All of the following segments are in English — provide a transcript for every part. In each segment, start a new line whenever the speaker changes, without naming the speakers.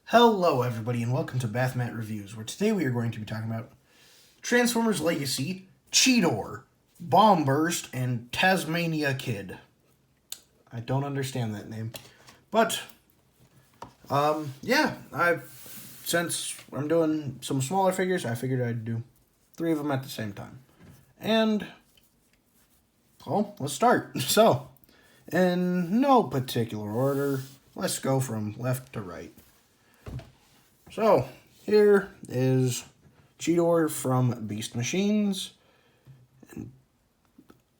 Hello, everybody, and welcome to Bathmat Reviews, where today we are going to be talking about Transformers Legacy, Cheetor, Bomb Burst, and Tasmania Kid. I don't understand that name, but since I'm doing some smaller figures, I figured I'd do 3 of them at the same time, and well, let's start. So, in no particular order, let's go from left to right. So, here is Cheetor from Beast Machines.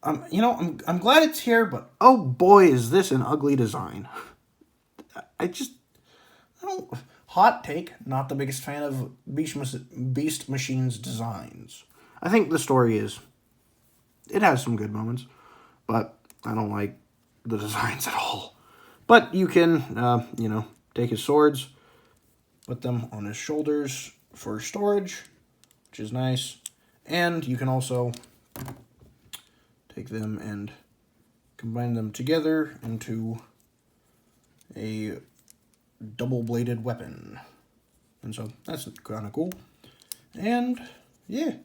And, I'm glad it's here, but oh boy, is this an ugly design. I don't... Hot take, not the biggest fan of Beast Machines designs. I think the story it has some good moments, but I don't like the designs at all. But you can, take his swords, put them on his shoulders for storage, which is nice. And you can also take them and combine them together into a double-bladed weapon. And so that's kind of cool. And yeah,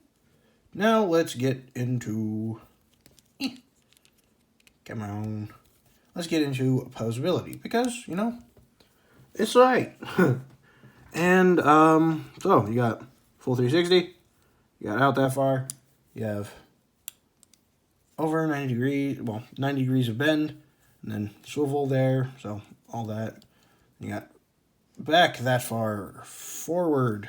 now let's get into... Come on. Let's get into posability because, it's right. And, so, you got full 360, you got out that far, you have over 90 degrees, 90 degrees of bend, and then swivel there, so all that. You got back that far, forward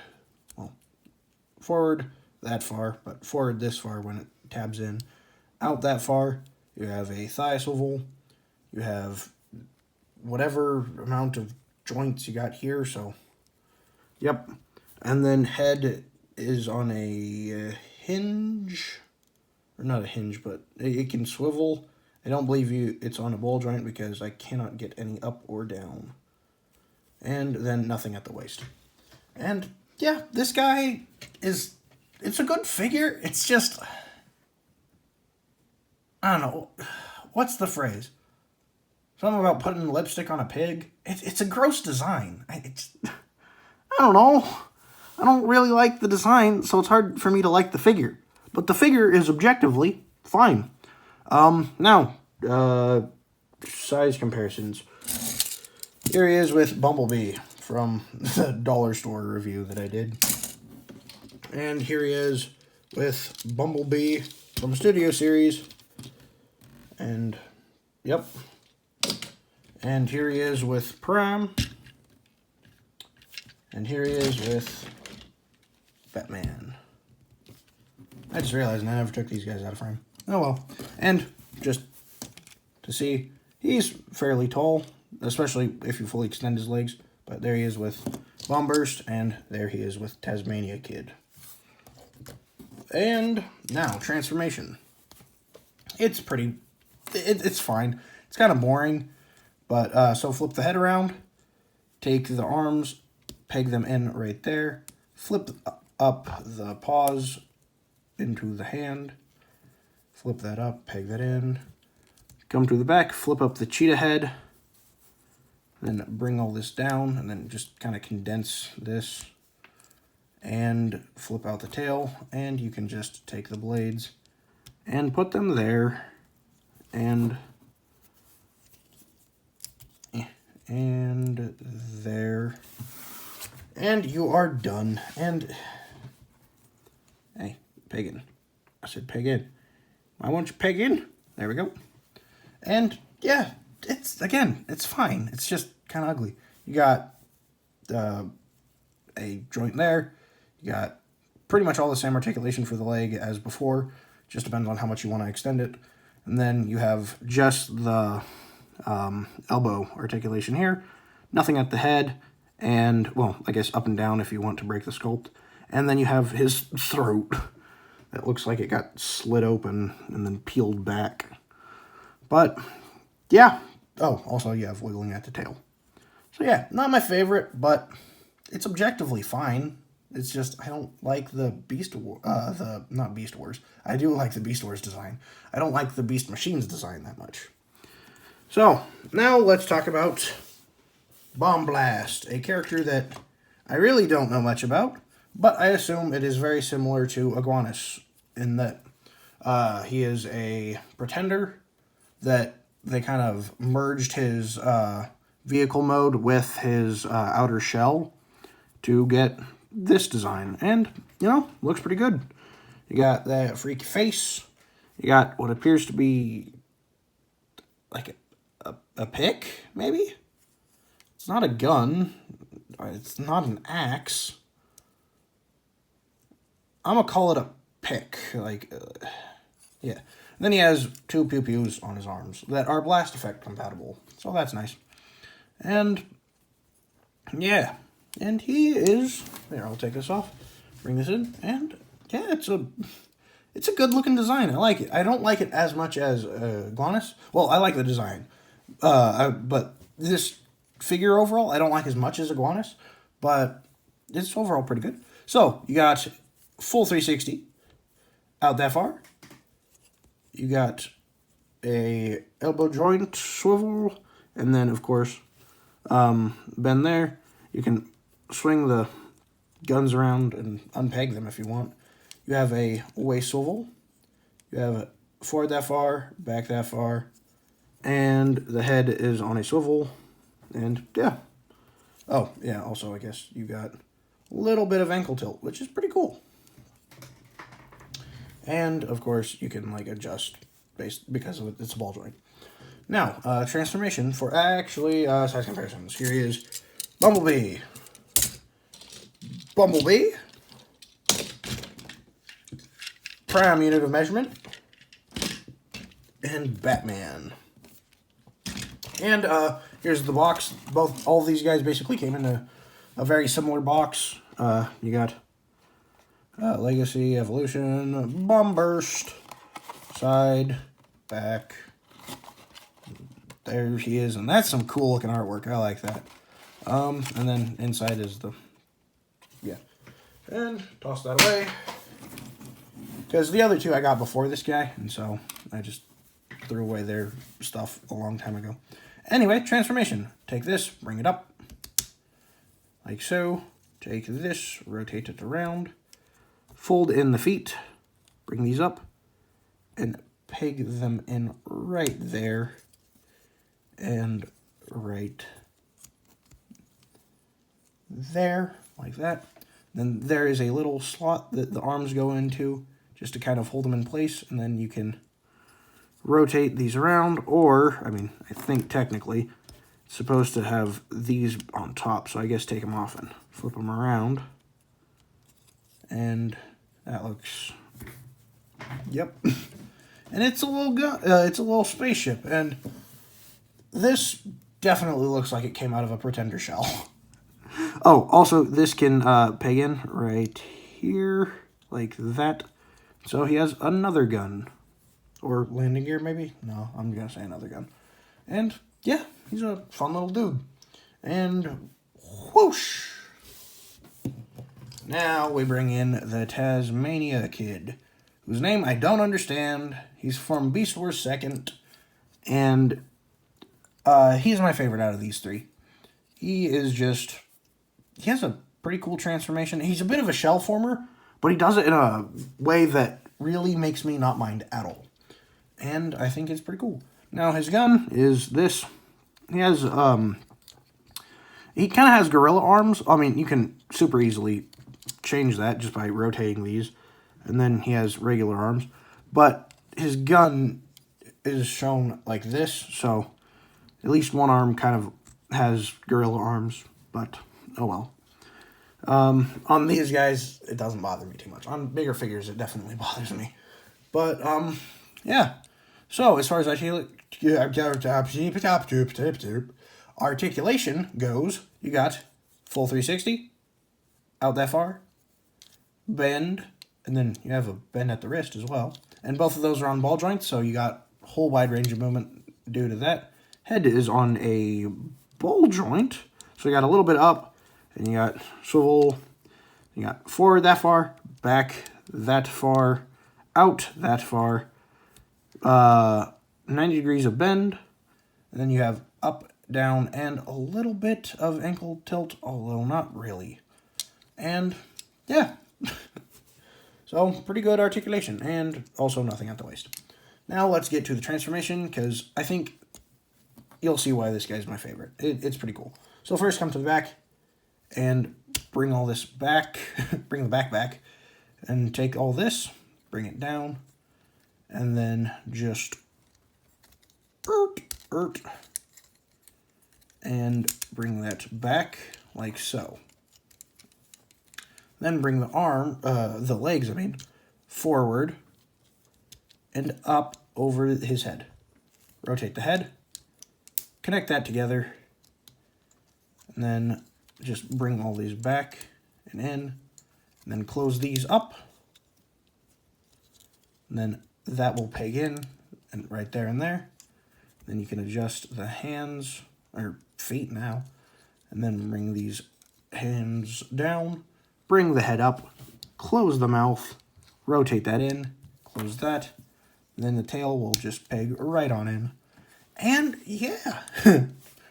that far, but forward this far when it tabs in. Out that far, you have a thigh swivel, you have whatever amount of joints you got here, so... Yep. And then head is on a hinge. Or not a hinge, but it can swivel. I don't believe it's on a ball joint because I cannot get any up or down. And then nothing at the waist. And yeah, this guy it's a good figure. It's just, I don't know. What's the phrase? Something about putting lipstick on a pig. It's a gross design. I don't know. I don't really like the design, so it's hard for me to like the figure. But the figure is objectively fine. Now, size comparisons. Here he is with Bumblebee from the dollar store review that I did. And here he is with Bumblebee from Studio Series. And, yep. And here he is with Prime. And here he is with Batman. I just realized I never took these guys out of frame. Oh well. And just to see, he's fairly tall, especially if you fully extend his legs. But there he is with Bomb Burst, and there he is with Tasmania Kid. And now, transformation. It's fine. It's kind of boring. But, so flip the head around, take the arms, peg them in right there, flip up the paws into the hand, flip that up, peg that in, come to the back, flip up the cheetah head, then bring all this down, and then just kind of condense this, and flip out the tail, and you can just take the blades and put them there, and there. And you are done. And, hey, peg in. I said peg in. Why won't you peg in? There we go. And, yeah, it's fine. It's just kind of ugly. You got a joint there. You got pretty much all the same articulation for the leg as before. Just depends on how much you want to extend it. And then you have just the elbow articulation here. Nothing at the head. And, well, I guess up and down if you want to break the sculpt. And then you have his throat that looks like it got slit open and then peeled back. But, yeah. Oh, also you have wiggling at the tail. So, yeah, not my favorite, but it's objectively fine. It's just, I don't like the not Beast Wars. I do like the Beast Wars design. I don't like the Beast Machines design that much. So, now let's talk about Bomb Blast, a character that I really don't know much about, but I assume it is very similar to Iguanus in that he is a pretender that they kind of merged his vehicle mode with his outer shell to get this design. And, you know, looks pretty good. You got that freaky face. You got what appears to be like a pick, maybe? It's not a gun. It's not an axe. I'm going to call it a pick. Like, yeah. And then he has 2 pew-pews on his arms that are blast effect compatible. So that's nice. And, yeah. And he is... There, I'll take this off. Bring this in. And, yeah, it's a good-looking design. I like it. I don't like it as much as Iguanus. Well, I like the design. But this figure overall, I don't like as much as Iguanus. But it's overall pretty good. So, you got full 360 out that far. You got a elbow joint swivel. And then, of course, bend there. You can swing the guns around and unpeg them if you want. You have a waist swivel. You have a forward that far, back that far, and the head is on a swivel. And yeah. Oh, yeah, also I guess you got a little bit of ankle tilt, which is pretty cool. And of course you can like adjust based because of it's a ball joint. Now, transformation for actually size comparisons. Here is Bumblebee. Bumblebee. Prime unit of measurement. And Batman. And here's the box. All of these guys basically came in a very similar box. You got Legacy, Evolution, Bomb Burst, side, back. There he is, and that's some cool looking artwork. I like that. And then inside is the, yeah. And toss that away. Because the other 2 I got before this guy, and so I just threw away their stuff a long time ago. Anyway, transformation. Take this, bring it up, like so. Take this, rotate it around, fold in the feet, bring these up, and peg them in right there, and right there, like that. Then there is a little slot that the arms go into, just to kind of hold them in place, and then you can rotate these around, or, I mean, I think technically it's supposed to have these on top, so I guess take them off and flip them around, and that looks, yep, and it's a little it's a little spaceship, and this definitely looks like it came out of a pretender shell. Oh, also, this can peg in right here, like that. So he has another gun. Or landing gear, maybe? No, I'm going to say another gun. And, yeah, he's a fun little dude. And, whoosh! Now we bring in the Tasmania kid, whose name I don't understand. He's from Beast Wars 2nd. And he's my favorite out of these 3. He is just... He has a pretty cool transformation. He's a bit of a shell former, but he does it in a way that really makes me not mind at all. And I think it's pretty cool. Now, his gun is this. He has, he kind of has gorilla arms. I mean, you can super easily change that just by rotating these. And then he has regular arms. But his gun is shown like this. So, at least one arm kind of has gorilla arms. But, oh well. On these guys, it doesn't bother me too much. On bigger figures, it definitely bothers me. But, yeah. So, as far as articulation goes, you got full 360, out that far, bend, and then you have a bend at the wrist as well. And both of those are on ball joints, so you got a whole wide range of movement due to that. Head is on a ball joint, so you got a little bit up, and you got swivel, you got forward that far, back that far, out that far, 90 degrees of bend, and then you have up down, and a little bit of ankle tilt, although not really. And yeah, so pretty good articulation, and also nothing at the waist. Now let's get to the transformation, because I think you'll see why this guy's my favorite. It's pretty cool. So first come to the back, and bring all this back, bring the back, and take all this, bring it down, and then just and bring that back like so. Then bring the legs, forward and up over his head. Rotate the head, connect that together, and then just bring all these back and in, and then close these up. And then that will peg in, and right there and there. Then you can adjust the hands, or feet now, and then bring these hands down, bring the head up, close the mouth, rotate that in, close that, and then the tail will just peg right on in. And yeah,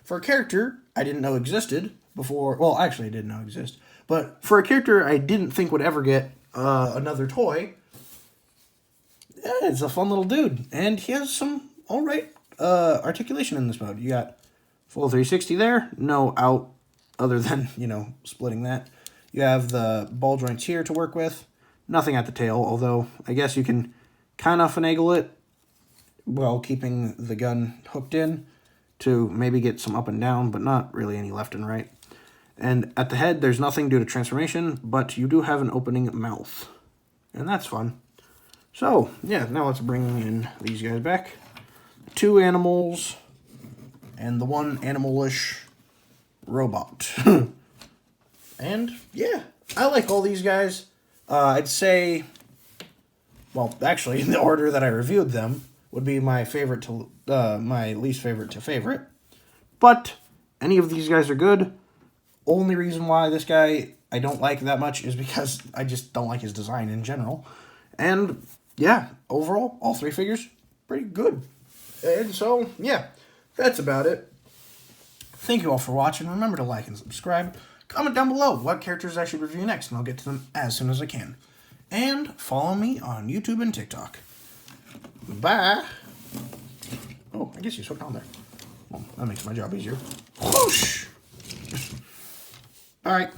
for a character I didn't know existed before, well, actually I didn't know exist, but for a character I didn't think would ever get another toy, yeah, it's a fun little dude, and he has some alright articulation in this mode. You got full 360 there, no out other than, splitting that. You have the ball joints here to work with, nothing at the tail, although I guess you can kind of finagle it while keeping the gun hooked in to maybe get some up and down, but not really any left and right. And at the head, there's nothing due to transformation, but you do have an opening mouth, and that's fun. So, yeah, now let's bring in these guys back. 2 animals, and the one animalish robot. And, yeah, I like all these guys. I'd say, well, actually, in the order that I reviewed them, would be my favorite to my least favorite to favorite. But any of these guys are good. Only reason why this guy I don't like that much is because I just don't like his design in general. And yeah, overall, all 3 figures, pretty good. And so, yeah, that's about it. Thank you all for watching. Remember to like and subscribe. Comment down below what characters I should review next, and I'll get to them as soon as I can. And follow me on YouTube and TikTok. Bye. Oh, I guess you hooked on there. Well, that makes my job easier. Whoosh. All right.